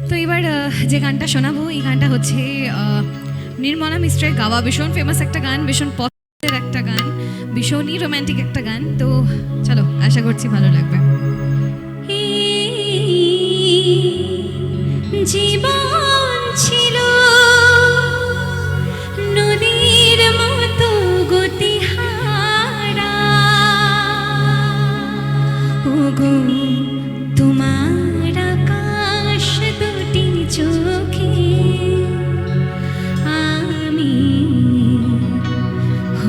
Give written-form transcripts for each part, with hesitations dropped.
তো এবার যে গানটা শোনাবো এই গানটা হচ্ছে নির্মলা মিশ্রের গাওয়া, ভীষণ ফেমাস একটা গান, ভীষণ পছন্দের একটা গান, ভীষণই রোম্যান্টিক একটা গান। তো চলো, আশা করছি ভালো লাগবে। জীবন ছিল নদীর মতো গতিহারা, ওগো তোমার আকাশ দুটি চোখে আমি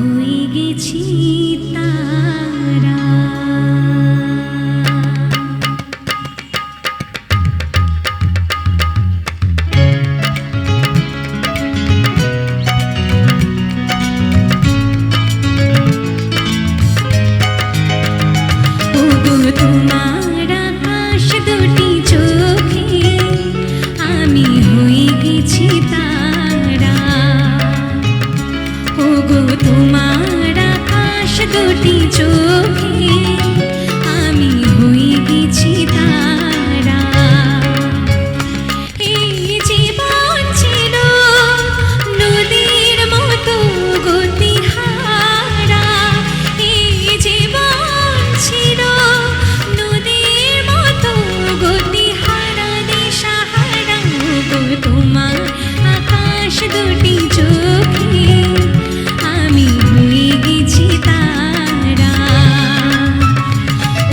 হয়ে গেছি তারা। তোমার আকাশ দুটি চোখে আমি হয়ে গেছি তারা, ওগো তোমার আকাশ দুটি চোখে আমি হয়ে গেছি তারা। এই জীবন ছিল নদীর মতো গতিহারা, এই জীবন ছিল তোমার আকাশ দুটি চোখে আমি হয়ে গেছি তারা,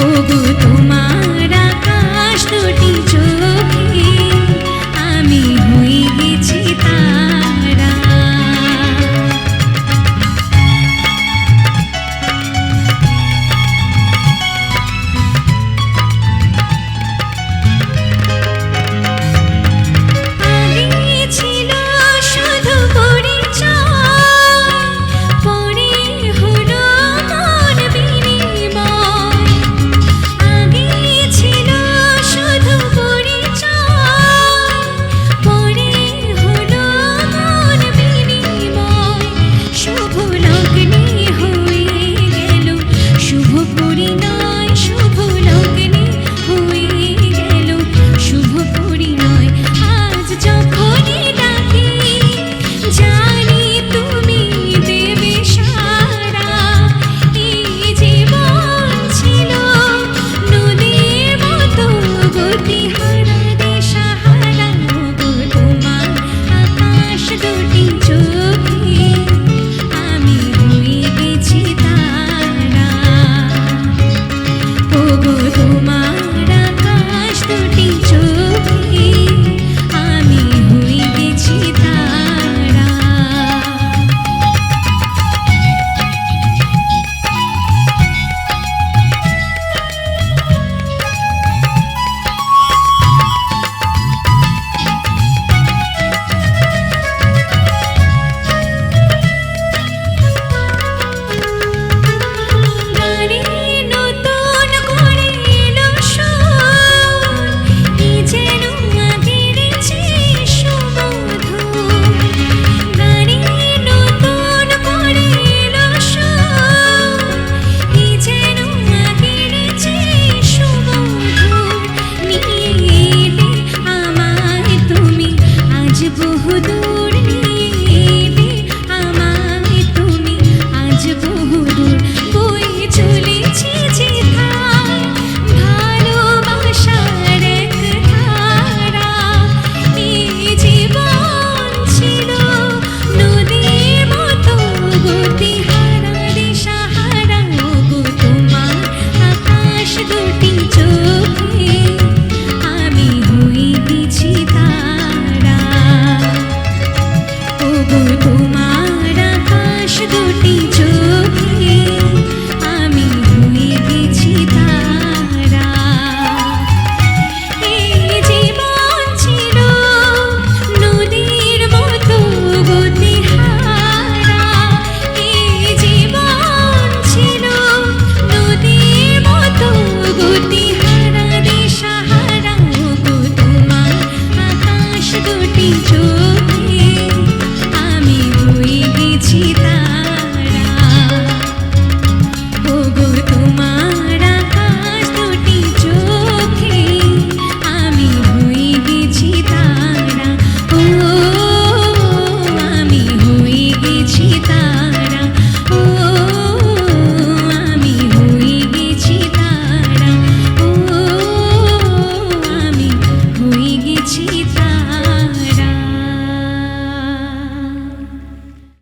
ওগো তোমার আকাশ দুটি চোখে আমি হয়ে গেছি তারা। দুটি চোখ